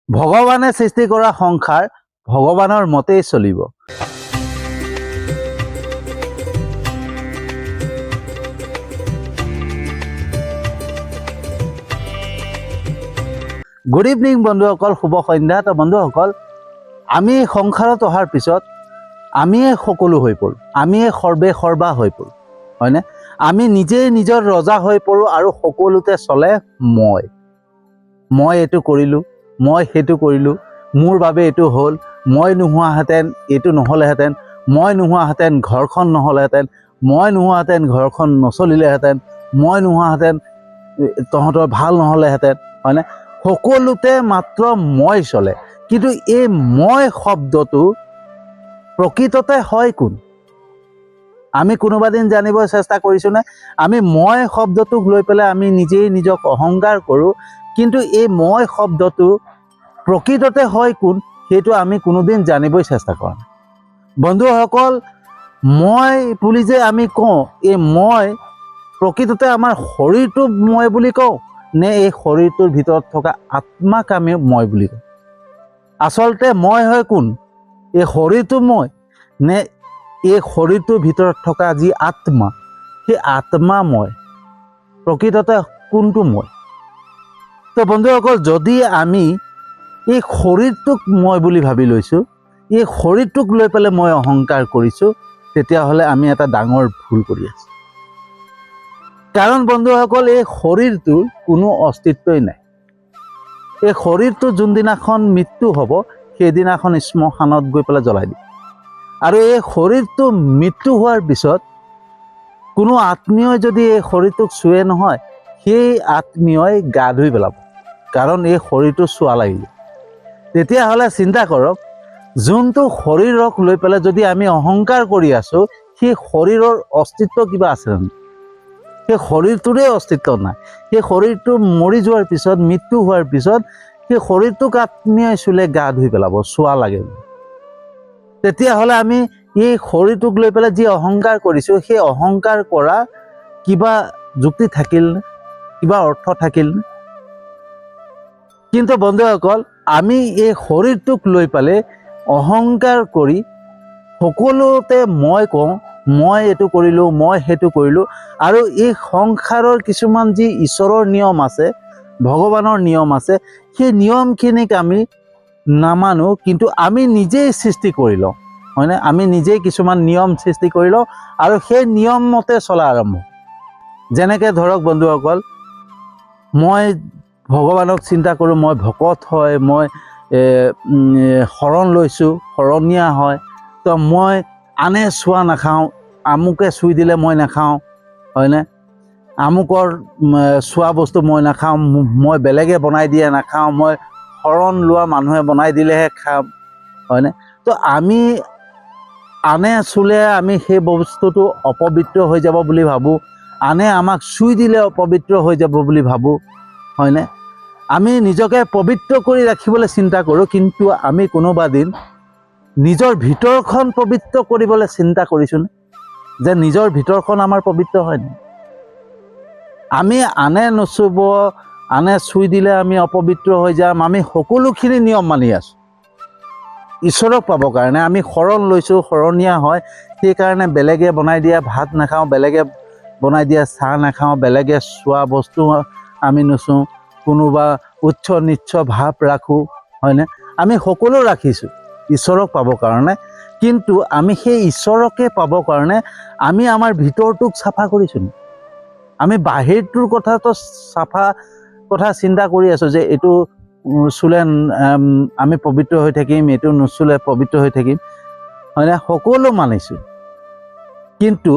ভগৱানে সৃষ্টি কৰা সংসাৰ ভগৱানৰ মতেই চলিব। গুড ইভিনিং বন্ধুসকল, শুভ সন্ধ্যা। তো বন্ধুসকল, আমি সংসাৰত অহাৰ পিছত আমিয়ে সকলো হৈ পৰোঁ, আমিয়ে সৰ্বে সৰ্বা হৈ পৰোঁ, হয়নে? আমি নিজেই নিজৰ ৰজা হৈ পৰোঁ আৰু সকলোতে চলে মই এইটো কৰিলোঁ, মই সেইটো কৰিলোঁ, মোৰ বাবে এইটো হ'ল, মই নোহোৱাহেঁতেন এইটো নহ'লেহেঁতেন, মই নোহোৱাহেঁতেন ঘৰখন নহ'লেহেঁতেন, মই নোহোৱাহেঁতেন ঘৰখন নচলিলেহেঁতেন, মই নোহোৱাহেঁতেন তহঁতৰ ভাল নহ'লেহেঁতেন, হয়নে? সকলোতে মাত্ৰ মই চলে। কিন্তু এই মই শব্দটো প্ৰকৃততে হয় কোন? আমি কোনোবা দিন জানিব চেষ্টা কৰিছোঁনে? আমি মই শব্দটোক লৈ পেলাই আমি নিজেই নিজক অহংকাৰ কৰোঁ, কিন্তু এই মই শব্দটো প্ৰকৃততে হয় কোন সেইটো আমি কোনোদিন জানিবই চেষ্টা কৰা নাই। বন্ধুসকল, মই বুলি যে আমি কওঁ, এই মই প্ৰকৃততে আমাৰ শৰীৰটো মই বুলি কওঁ নে এই শৰীৰটোৰ ভিতৰত থকা আত্মাক আমি মই বুলি কওঁ? আচলতে মই হয় কোন? এই শৰীৰটো মই নে এই শৰীৰটোৰ ভিতৰত থকা যি আত্মা, সেই আত্মা মই? প্ৰকৃততে কোনটো মই? তো বন্ধুসকল, যদি আমি এই শৰীৰটোক মই বুলি ভাবি লৈছোঁ, এই শৰীৰটোক লৈ পেলাই মই অহংকাৰ কৰিছোঁ, তেতিয়াহ'লে আমি এটা ডাঙৰ ভুল কৰি আছোঁ। কাৰণ বন্ধুসকল, এই শৰীৰটোৰ কোনো অস্তিত্বই নাই। এই শৰীৰটো যোনদিনাখন মৃত্যু হ'ব, সেইদিনাখন শ্মশানত গৈ পেলাই জ্বলাই দিব। আৰু এই শৰীৰটো মৃত্যু হোৱাৰ পিছত কোনো আত্মীয়ই যদি এই শৰীৰটোক চুৱে নহয়, সেই আত্মীয়ই গা ধুই পেলাব, কাৰণ এই শৰীৰটো চুৱা লাগিলে। তেতিয়াহ'লে চিন্তা কৰক, যোনটো শৰীৰক লৈ পেলাই যদি আমি অহংকাৰ কৰি আছোঁ, সেই শৰীৰৰ অস্তিত্ব কিবা আছে জানো? সেই শৰীৰটোৰে অস্তিত্ব নাই। সেই শৰীৰটো মৰি যোৱাৰ পিছত, মৃত্যু হোৱাৰ পিছত সেই শৰীৰটোক আত্মীয়ই চুলে গা ধুই পেলাব, চুৱা লাগে। তেতিয়াহ'লে আমি এই শৰীৰটোক লৈ পেলাই যি অহংকাৰ কৰিছোঁ, সেই অহংকাৰ কৰা কিবা যুক্তি থাকিলনে? কিবা অৰ্থ থাকিলনে? কিন্তু বন্ধুসকল, আমি এই শৰীৰটোক লৈ পেলাই অহংকাৰ কৰি সকলোতে মই কওঁ, মই এইটো কৰিলোঁ, মই সেইটো কৰিলোঁ। আৰু এই সংসাৰৰ কিছুমান যি ঈশ্বৰৰ নিয়ম আছে, ভগৱানৰ নিয়ম আছে, সেই নিয়মখিনিক আমি নামানো, কিন্তু আমি নিজেই সৃষ্টি কৰি লওঁ, হয়নে? আমি নিজেই কিছুমান নিয়ম সৃষ্টি কৰি লওঁ আৰু সেই নিয়ম মতে চলা আৰম্ভ। যেনেকৈ ধৰক বন্ধুসকল, মই ভগৱানক চিন্তা কৰোঁ, মই ভকত হয়, মই শৰণ লৈছোঁ, শৰণীয়া হয়, তো মই আনে চুৱা নাখাওঁ, আমুকে চুই দিলে মই নাখাওঁ, হয়নে? আমুকৰ চুৱা বস্তু মই নাখাওঁ, মই বেলেগে বনাই দিয়ে নাখাওঁ, মই শৰণ লোৱা মানুহে বনাই দিলেহে খাম, হয়নে? তো আমি আনে চুলে আমি সেই বস্তুটো অপবিত্ৰ হৈ যাব বুলি ভাবোঁ, আনে আমাক চুই দিলে অপবিত্ৰ হৈ যাব বুলি ভাবোঁ, হয়নে? আমি নিজকে পবিত্ৰ কৰি ৰাখিবলৈ চিন্তা কৰোঁ, কিন্তু আমি কোনোবা দিন নিজৰ ভিতৰখন পবিত্ৰ কৰিবলৈ চিন্তা কৰিছোঁনে? যে নিজৰ ভিতৰখন আমাৰ পবিত্ৰ হয়নে? আমি আনে নুচুব, আনে চুই দিলে আমি অপবিত্ৰ হৈ যাম, আমি সকলোখিনি নিয়ম মানি আছোঁ ঈশ্বৰক পাবৰ কাৰণে। আমি শৰণ লৈছোঁ, শৰণীয়া হয়, সেইকাৰণে বেলেগে বনাই দিয়া ভাত নাখাওঁ, বেলেগে বনাই দিয়া চাহ নাখাওঁ, বেলেগে চোৱা বস্তু আমি নুচুওঁ, কোনোবা উচ্চ নিচ্চ ভাৱ ৰাখোঁ, হয়নে? আমি সকলো ৰাখিছোঁ ঈশ্বৰক পাবৰ কাৰণে, কিন্তু আমি সেই ঈশ্বৰকে পাবৰ কাৰণে আমি আমাৰ ভিতৰটোক চাফা কৰিছোঁ। আমি বাহিৰটোৰ কথাটো চাফা কথা চিন্তা কৰি আছোঁ, যে এইটো চুলে আমি পবিত্ৰ হৈ থাকিম, এইটো নুচুলে পবিত্ৰ হৈ থাকিম, হয়নে? সকলো মানিছোঁ, কিন্তু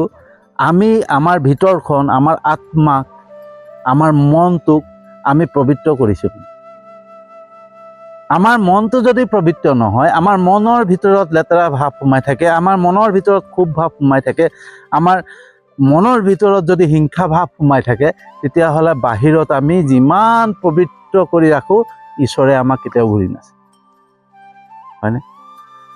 আমি আমাৰ ভিতৰখন, আমাৰ আত্মাক, আমাৰ মনটোক আমি পবিত্ৰ কৰিছোঁ। আমাৰ মনটো যদি পবিত্ৰ নহয়, আমাৰ মনৰ ভিতৰত লেতেৰা ভাৱ সোমাই থাকে, আমাৰ মনৰ ভিতৰত ক্ষোভ ভাৱ সোমাই থাকে, আমাৰ মনৰ ভিতৰত যদি হিংসা ভাৱ সোমাই থাকে, তেতিয়াহ'লে বাহিৰত আমি যিমান পবিত্ৰ কৰি ৰাখোঁ, ঈশ্বৰে আমাক কেতিয়াও ঘূৰি নাচায়, হয়নে?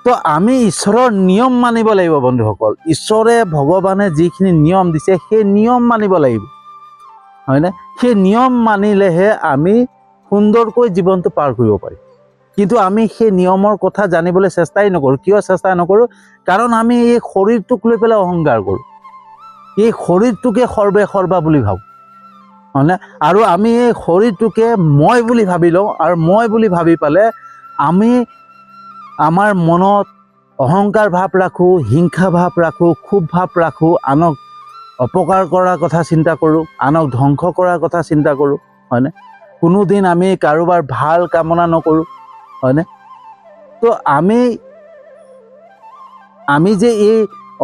তো আমি ঈশ্বৰৰ নিয়ম মানিব লাগিব বন্ধুসকল। ঈশ্বৰে ভগৱানে যিখিনি নিয়ম দিছে, সেই নিয়ম মানিব লাগিব, হয়নে? সেই নিয়ম মানিলেহে আমি সুন্দৰকৈ জীৱনটো পাৰ কৰিব পাৰিম। কিন্তু আমি সেই নিয়মৰ কথা জানিবলৈ চেষ্টাই নকৰোঁ। কিয় চেষ্টা নকৰোঁ? কাৰণ আমি এই শৰীৰটোক লৈ পেলাই অহংকাৰ কৰোঁ। এই শৰীৰটোকে সৰ্বা বুলি ভাবোঁ, হয়নে? আৰু আমি এই শৰীৰটোকে মই বুলি ভাবি লওঁ, আৰু মই বুলি ভাবি পালে আমি আমাৰ মনত অহংকাৰ ভাৱ ৰাখোঁ, হিংসা ভাৱ ৰাখোঁ, ক্ষোভ ভাৱ ৰাখোঁ, আনক অপকাৰ কৰাৰ কথা চিন্তা কৰোঁ, আনক ধ্বংস কৰাৰ কথা চিন্তা কৰোঁ, হয়নে? কোনোদিন আমি কাৰোবাৰ ভাল কামনা নকৰোঁ, হয়নে? তো আমি যে এই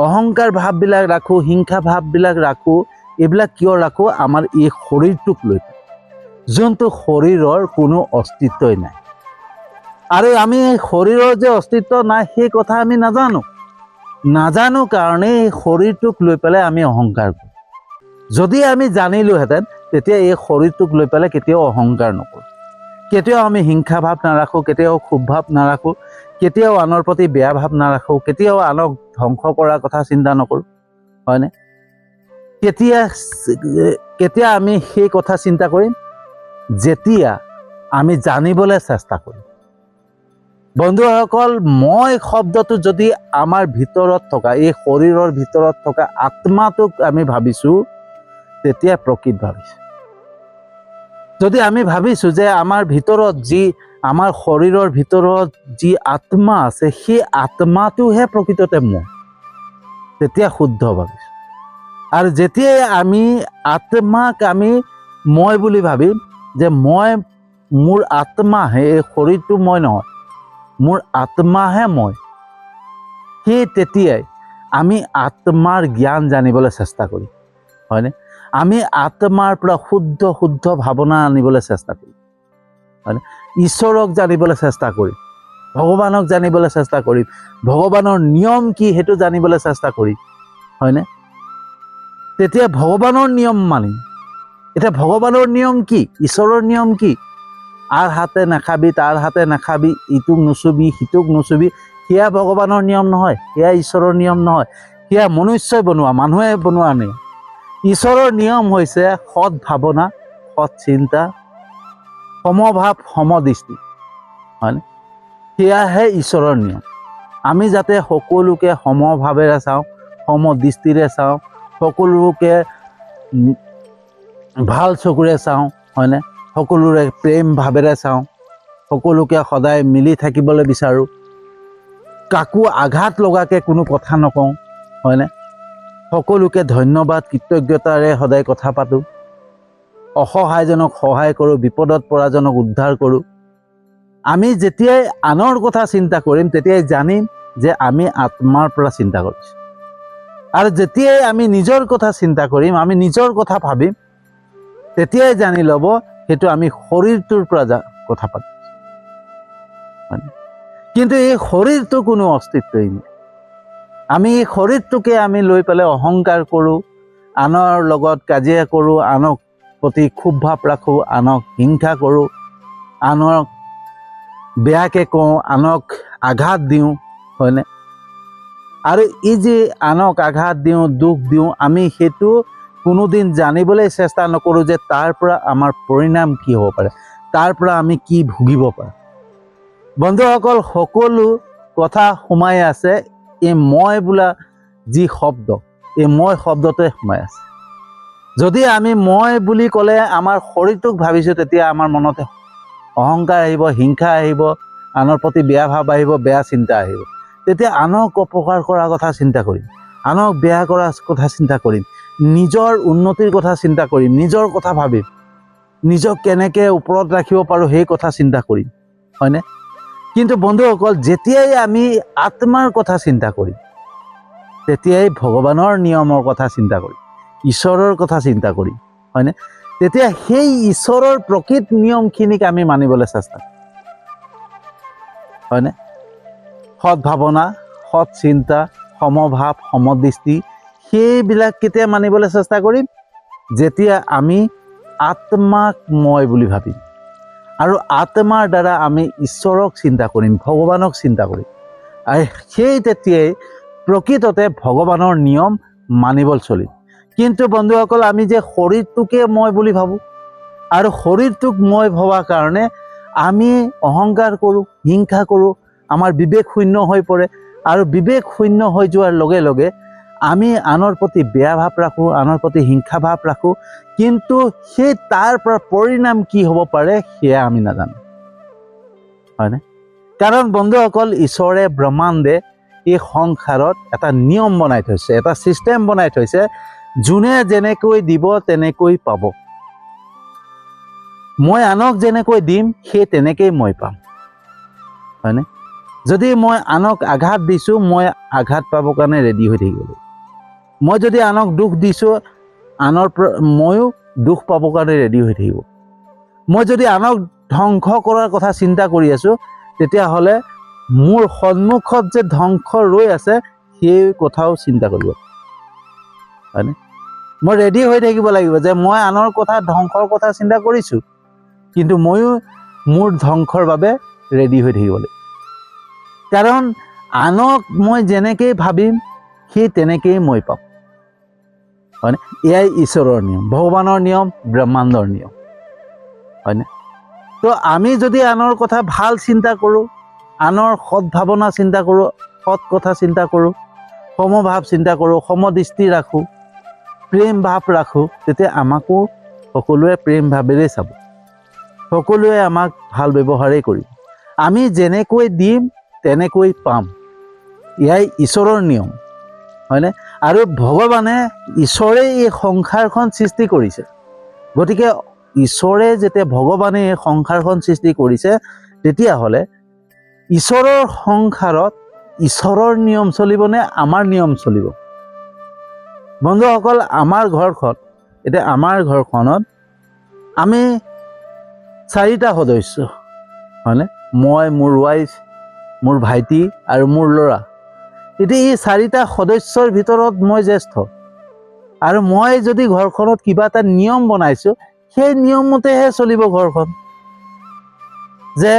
অহংকাৰ ভাৱবিলাক ৰাখোঁ, হিংসা ভাৱবিলাক ৰাখোঁ, এইবিলাক কিয় ৰাখোঁ? আমাৰ এই শৰীৰটোক লৈ, যোনটো শৰীৰৰ কোনো অস্তিত্বই নাই। আৰু আমি এই শৰীৰৰ যে অস্তিত্ব নাই সেই কথা আমি নাজানো কাৰণে এই শৰীৰটোক লৈ পেলাই আমি অহংকাৰ কৰোঁ। যদি আমি জানিলোহেঁতেন তেতিয়া এই শৰীৰটোক লৈ পেলাই কেতিয়াও অহংকাৰ নকৰোঁ, কেতিয়াও আমি হিংসা ভাৱ নাৰাখোঁ, কেতিয়াও ক্ষোভ ভাৱ নাৰাখোঁ, কেতিয়াও আনৰ প্ৰতি বেয়া ভাৱ নাৰাখোঁ, কেতিয়াও আনক ধ্বংস কৰাৰ কথা চিন্তা নকৰোঁ, হয়নে? কেতিয়া আমি সেই কথা চিন্তা কৰিম? যেতিয়া আমি জানিবলৈ চেষ্টা কৰিম। বন্ধুসকল, মই শব্দটো যদি আমাৰ ভিতৰত থকা, এই শৰীৰৰ ভিতৰত থকা আত্মাটোক আমি ভাবিছোঁ, তেতিয়া প্ৰকৃত ভাবিছোঁ। যদি আমি ভাবিছোঁ যে আমাৰ ভিতৰত আমাৰ শৰীৰৰ ভিতৰত যি আত্মা আছে, সেই আত্মাটোহে প্ৰকৃততে মই, তেতিয়া শুদ্ধ ভাবিছোঁ। আৰু যেতিয়াই আমি আত্মাক আমি মই বুলি ভাবিম, যে মোৰ আত্মাহে, এই শৰীৰটো মই নহয়, মোৰ আত্মাহে মই, সেই তেতিয়াই আমি আত্মাৰ জ্ঞান জানিবলৈ চেষ্টা কৰিম, হয়নে? আমি আত্মাৰ পৰা শুদ্ধ ভাৱনা আনিবলৈ চেষ্টা কৰিম, হয়নে? ঈশ্বৰক জানিবলৈ চেষ্টা কৰিম, ভগৱানক জানিবলৈ চেষ্টা কৰিম, ভগৱানৰ নিয়ম কি সেইটো জানিবলৈ চেষ্টা কৰিম, হয়নে? তেতিয়া ভগৱানৰ নিয়ম মানিম। এতিয়া ভগৱানৰ নিয়ম কি? ঈশ্বৰৰ নিয়ম কি? আৰ হাতে নাখাবি, তাৰ হাতে নাখাবি, ইটোক নুচুবি, সিটোক নুচুবি, সেয়া ভগৱানৰ নিয়ম নহয়, সেয়া ঈশ্বৰৰ নিয়ম নহয়, সেয়া মনুষ্যই বনোৱা, মানুহে বনোৱা নিয়ম। ঈশ্বৰৰ নিয়ম হৈছে সৎ ভাৱনা, সৎ চিন্তা, সমভাৱ, সমদৃষ্টি, হয়নে? সেয়াহে ঈশ্বৰৰ নিয়ম। আমি যাতে সকলোকে সমভাৱেৰে চাওঁ, সমদৃষ্টিৰে চাওঁ, সকলোকে ভাল চকুৰে চাওঁ, হয়নে? সকলোৰে প্ৰেম ভাৱেৰে চাওঁ, সকলোকে সদায় মিলি থাকিবলৈ বিচাৰোঁ, কাকো আঘাত লগাকৈ কোনো কথা নকওঁ, হয়নে? সকলোকে ধন্যবাদ, কৃতজ্ঞতাৰে সদায় কথা পাতোঁ, অসহায়জনক সহায় কৰোঁ, বিপদত পৰাজনক উদ্ধাৰ কৰোঁ। আমি যেতিয়াই আনৰ কথা চিন্তা কৰিম, তেতিয়াই জানিম যে আমি আত্মাৰ পৰা চিন্তা কৰিছোঁ। আৰু যেতিয়াই আমি নিজৰ কথা চিন্তা কৰিম, আমি নিজৰ কথা ভাবিম, তেতিয়াই জানি ল'ব সেইটো আমি শৰীৰটোৰ পৰা কথা পাতিছোঁ। কিন্তু এই শৰীৰটো কোনো অস্তিত্বই নাই। আমি এই শৰীৰটোকে আমি লৈ পেলাই অহংকাৰ কৰোঁ, আনৰ লগত কাজিয়া কৰোঁ, আনক প্ৰতি ক্ষোভ ভাৱ ৰাখোঁ, আনক হিংসা কৰোঁ, আনক বেয়াকৈ কওঁ, আনক আঘাত দিওঁ, হয়নে? আৰু এই যে আনক আঘাত দিওঁ, দুখ দিওঁ, আমি সেইটো কোনোদিন জানিবলৈ চেষ্টা নকৰোঁ যে তাৰ পৰা আমাৰ পৰিণাম কি হ'ব পাৰে, তাৰ পৰা আমি কি ভুগিব পাৰোঁ। বন্ধুসকল, সকলো কথা সোমাই আছে এই মই বোলা যি শব্দ, এই মই শব্দটোৱে সোমাই আছে। যদি আমি মই বুলি ক'লে আমাৰ শৰীৰটোক ভাবিছোঁ, তেতিয়া আমাৰ মনতে অহংকাৰ আহিব, হিংসা আহিব, আনৰ প্ৰতি বেয়া ভাৱ আহিব, বেয়া চিন্তা আহিব। তেতিয়া আনক অপকাৰ কৰাৰ কথা চিন্তা কৰিম, আনক বেয়া কৰাৰ কথা চিন্তা কৰিম, নিজৰ উন্নতিৰ কথা চিন্তা কৰিম, নিজৰ কথা ভাবিম, নিজক কেনেকৈ ওপৰত ৰাখিব পাৰোঁ সেই কথা চিন্তা কৰিম, হয়নে? কিন্তু বন্ধুসকল, যেতিয়াই আমি আত্মাৰ কথা চিন্তা কৰিম, তেতিয়াই ভগৱানৰ নিয়মৰ কথা চিন্তা কৰিম, ঈশ্বৰৰ কথা চিন্তা কৰিম, হয়নে? তেতিয়া সেই ঈশ্বৰৰ প্ৰকৃত নিয়মখিনিক আমি মানিবলৈ চেষ্টা কৰিম, হয়নে? সৎ ভাৱনা, সৎ চিন্তা, সমভাৱ, সমদৃষ্টি, সেইবিলাক কেতিয়া মানিবলৈ চেষ্টা কৰিম? যেতিয়া আমি আত্মাক মই বুলি ভাবিম, আৰু আত্মাৰ দ্বাৰা আমি ঈশ্বৰক চিন্তা কৰিম, ভগৱানক চিন্তা কৰিম, আৰু সেই তেতিয়াই প্ৰকৃততে ভগৱানৰ নিয়ম মানিবলৈ চলিম। কিন্তু বন্ধুসকল, আমি যে শৰীৰটোকে মই বুলি ভাবোঁ, আৰু শৰীৰটোক মই ভবাৰ কাৰণে আমি অহংকাৰ কৰোঁ, হিংসা কৰোঁ, আমাৰ বিবেক শূন্য হৈ পৰে আৰু বিবেক শূন্য হৈ যোৱাৰ লগে লগে আমি আনৰ প্ৰতি বেয়া ভাৱ ৰাখোঁ, আনৰ প্ৰতি হিংসা ভাৱ ৰাখোঁ, কিন্তু সেই তাৰ পৰা পৰিণাম কি হ'ব পাৰে সেয়া আমি নাজানো, হয়নে? কাৰণ বন্ধুসকল, ঈশ্বৰে ব্ৰহ্মাণ্ডে এই সংসাৰত এটা নিয়ম বনাই থৈছে, এটা ছিষ্টেম বনাই থৈছে, যোনে যেনেকৈ দিব তেনেকৈ পাব। মই আনক যেনেকৈ দিম সেই তেনেকেই মই পাম, হয়নে? যদি মই আনক আঘাত দিছোঁ, মই আঘাত পাবৰ কাৰণে ৰেডি হৈ থাকিব লাগিব। মই যদি আনক দুখ দিছোঁ, ময়ো দুখ পাবৰ কাৰণে ৰেডি হৈ থাকিব। মই যদি আনক ধ্বংস কৰাৰ কথা চিন্তা কৰি আছোঁ, তেতিয়াহ'লে মোৰ সন্মুখত যে ধ্বংস ৰৈ আছে সেই কথাও চিন্তা কৰিব, হয়নে? মই ৰেডি হৈ থাকিব লাগিব যে মই আনৰ কথা ধ্বংসৰ কথা চিন্তা কৰিছোঁ, কিন্তু ময়ো মোৰ ধ্বংসৰ বাবে ৰেডি হৈ থাকিব লাগিব। কাৰণ আনক মই যেনেকৈ ভাবিম সেই তেনেকেই মই পাম, হয়নে? এয়াই ঈশ্বৰৰ নিয়ম, ভগৱানৰ নিয়ম, ব্ৰহ্মাণ্ডৰ নিয়ম, হয়নে? তো আমি যদি আনৰ কথা ভাল চিন্তা কৰোঁ, আনৰ সৎ ভাৱনা চিন্তা কৰোঁ, সৎ কথা চিন্তা কৰোঁ, সমভাৱ চিন্তা কৰোঁ, সমদৃষ্টি ৰাখোঁ, প্ৰেম ভাৱ ৰাখোঁ, তেতিয়া আমাকো সকলোৱে প্ৰেম ভাৱেৰে চাব, সকলোৱে আমাক ভাল ব্যৱহাৰেই কৰিব। আমি যেনেকৈ দিম তেনেকৈ পাম, এয়াই ঈশ্বৰৰ নিয়ম, হয়নে? আৰু ভগৱানে, ঈশ্বৰে এই সংসাৰখন সৃষ্টি কৰিছে। গতিকে ঈশ্বৰে যেতিয়া ভগৱানে এই সংসাৰখন সৃষ্টি কৰিছে, তেতিয়াহ'লে ঈশ্বৰৰ সংসাৰত ঈশ্বৰৰ নিয়ম চলিবনে আমাৰ নিয়ম চলিব? বন্ধুসকল, আমাৰ ঘৰখনত আমি 4টা সদস্য, হয়নে? মই, মোৰ ৱাইফ, মোৰ ভাইটি আৰু মোৰ ল'ৰা। এতিয়া এই 4টা সদস্যৰ ভিতৰত মই জ্যেষ্ঠ, আৰু মই যদি ঘৰখনত কিবা এটা নিয়ম বনাইছোঁ, সেই নিয়মমতেহে চলিব ঘৰখন। যে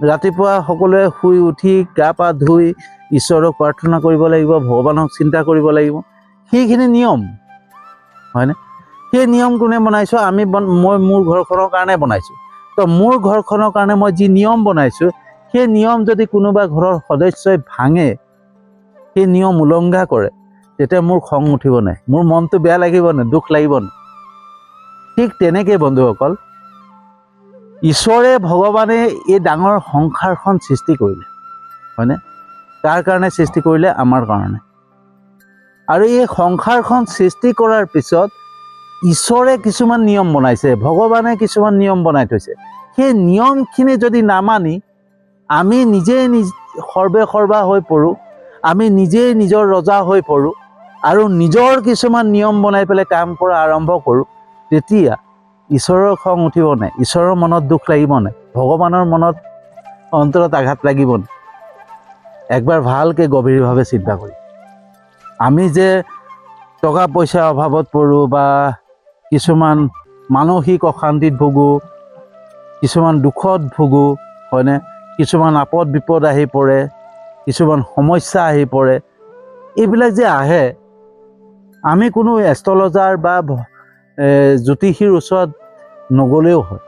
ৰাতিপুৱা সকলোৱে শুই উঠি গা পা ধুই ঈশ্বৰক প্ৰাৰ্থনা কৰিব লাগিব, ভগৱানক চিন্তা কৰিব লাগিব, সেইখিনি নিয়ম, হয়নে? সেই নিয়ম কোনে বনাইছোঁ? মই মোৰ ঘৰখনৰ কাৰণে বনাইছোঁ। তো মোৰ ঘৰখনৰ কাৰণে মই যি নিয়ম বনাইছোঁ, সেই নিয়ম যদি কোনোবা ঘৰৰ সদস্যই ভাঙে, সেই নিয়ম উলংঘা কৰে, তেতিয়া মোৰ খং উঠিব নাই, মোৰ মনটো বেয়া লাগিব নাই, দুখ লাগিব নাই? ঠিক তেনেকৈ বন্ধুসকল, ঈশ্বৰে ভগৱানে এই ডাঙৰ সংসাৰখন সৃষ্টি কৰিলে, হয়নে? তাৰ কাৰণে সৃষ্টি কৰিলে, আমাৰ কাৰণে। আৰু এই সংসাৰখন সৃষ্টি কৰাৰ পিছত ঈশ্বৰে কিছুমান নিয়ম বনাইছে, ভগৱানে কিছুমান নিয়ম বনাই থৈছে। সেই নিয়মখিনি যদি নামানি আমি নিজেই সৰ্বা হৈ পৰোঁ, আমি নিজেই নিজৰ ৰজা হৈ পৰোঁ আৰু নিজৰ কিছুমান নিয়ম বনাই পেলাই কাম কৰা আৰম্ভ কৰোঁ, তেতিয়া ঈশ্বৰৰ খং উঠিব নাই? ঈশ্বৰৰ মনত দুখ লাগিব নাই? ভগৱানৰ মনত অন্তৰত আঘাত লাগিব নাই? একবাৰ ভালকৈ গভীৰভাৱে চিন্তা কৰি, আমি যে টকা পইচাৰ অভাৱত পৰোঁ বা কিছুমান মানসিক অশান্তিত ভোগোঁ, কিছুমান দুখত ভোগোঁ, হয়নে? কিছুমান আপদ বিপদ আহি পৰে, কিছুমান সমস্যা আহি পৰে, এইবিলাক যে আহে, আমি কোনো এষ্ট্ৰলজাৰ বা জ্যোতিষীৰ ওচৰত নগ'লেও হয়,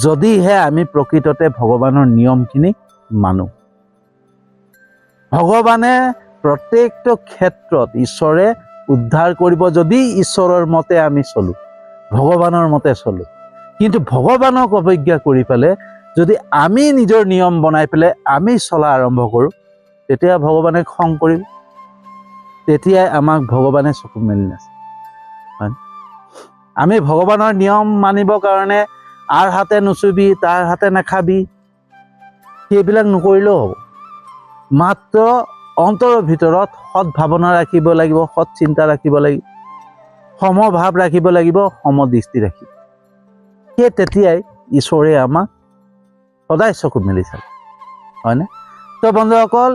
যদিহে আমি প্ৰকৃততে ভগৱানৰ নিয়মখিনি মানো। ভগৱানে প্ৰত্যেকটো ক্ষেত্ৰত ঈশ্বৰে উদ্ধাৰ কৰিব, যদি ঈশ্বৰৰ মতে আমি চলোঁ, ভগৱানৰ মতে চলোঁ। কিন্তু ভগৱানক অৱজ্ঞা কৰি পেলাই যদি আমি নিজৰ নিয়ম বনাই পেলাই আমি চলা আৰম্ভ কৰোঁ, তেতিয়া ভগৱানে খং কৰিব, তেতিয়াই আমাক ভগৱানে চকু মেলি নাচায়, হয়? আমি ভগৱানৰ নিয়ম মানিবৰ কাৰণে আৰ হাতে নুচুবি, তাৰ হাতে নাখাবি, সেইবিলাক নকৰিলেও হ'ব। মাত্ৰ অন্তৰৰ ভিতৰত সৎ ভাৱনা ৰাখিব লাগিব, সৎ চিন্তা ৰাখিব লাগিব, সমভাৱ ৰাখিব লাগিব, সমদৃষ্টি ৰাখিব। সেই তেতিয়াই ঈশ্বৰে আমাক সদায় চকু মেলি চাব, হয়নে? তো বন্ধুসকল,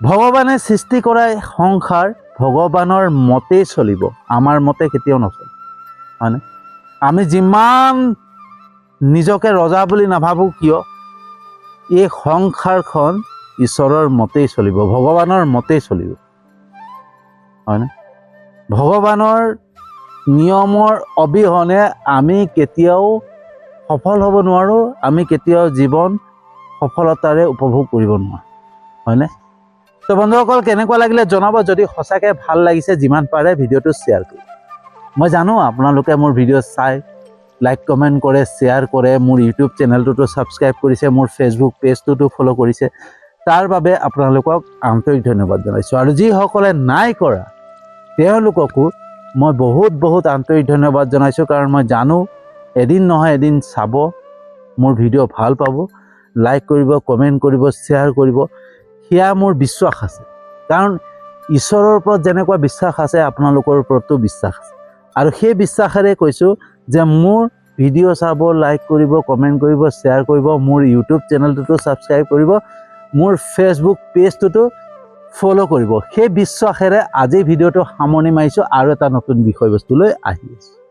ভগৱানে সৃষ্টি কৰা সংসাৰ ভগৱানৰ মতেই চলিব, আমাৰ মতে কেতিয়াও নচলে, হয়নে? আমি যিমান নিজকে ৰজা বুলি নাভাবোঁ কিয়, এই সংসাৰখন ঈশ্বৰৰ মতেই চলিব, ভগৱানৰ মতেই চলিব, হয়নে? ভগৱানৰ নিয়মৰ অবিহনে আমি কেতিয়াও সফল হ'ব নোৱাৰোঁ, আমি কেতিয়াও জীৱন সফলতাৰে উপভোগ কৰিব নোৱাৰোঁ, হয়নে? তো বন্ধুসকল কেনেকুৱা লাগিলে জনাব। যদি সঁচাকৈ ভাল লাগিছে যিমান পাৰে ভিডিঅ'টো শ্বেয়াৰ কৰিব। মই জানো আপোনালোকে মোৰ ভিডিঅ' চাই লাইক কমেণ্ট কৰে, শ্বেয়াৰ কৰে, মোৰ ইউটিউব চেনেলটোতো ছাবস্ক্ৰাইব কৰিছে, মোৰ ফেচবুক পেজটোতো ফ'ল' কৰিছে। তাৰ বাবে আপোনালোকক আন্তৰিক ধন্যবাদ জনাইছোঁ। আৰু যিসকলে নাই কৰা তেওঁলোককো মই বহুত আন্তৰিক ধন্যবাদ জনাইছোঁ। কাৰণ মই জানো এদিন নহয় এদিন চাব, মোৰ ভিডিঅ' ভাল পাব, লাইক কৰিব, কমেণ্ট কৰিব, শ্বেয়াৰ কৰিব। সেয়া মোৰ বিশ্বাস আছে। কাৰণ ঈশ্বৰৰ ওপৰত যেনেকুৱা বিশ্বাস আছে আপোনালোকৰ ওপৰতো বিশ্বাস আছে। আৰু সেই বিশ্বাসেৰে কৈছোঁ যে মোৰ ভিডিঅ' চাব, লাইক কৰিব, কমেণ্ট কৰিব, শ্বেয়াৰ কৰিব, মোৰ ইউটিউব চেনেলটোতো ছাবস্ক্ৰাইব কৰিব, মোৰ ফেচবুক পেজটোতো ফ'ল' কৰিব। সেই বিশ্বাসেৰে আজি ভিডিঅ'টো সামৰণি মাৰিছোঁ আৰু এটা নতুন বিষয়বস্তু লৈ আহি আছোঁ।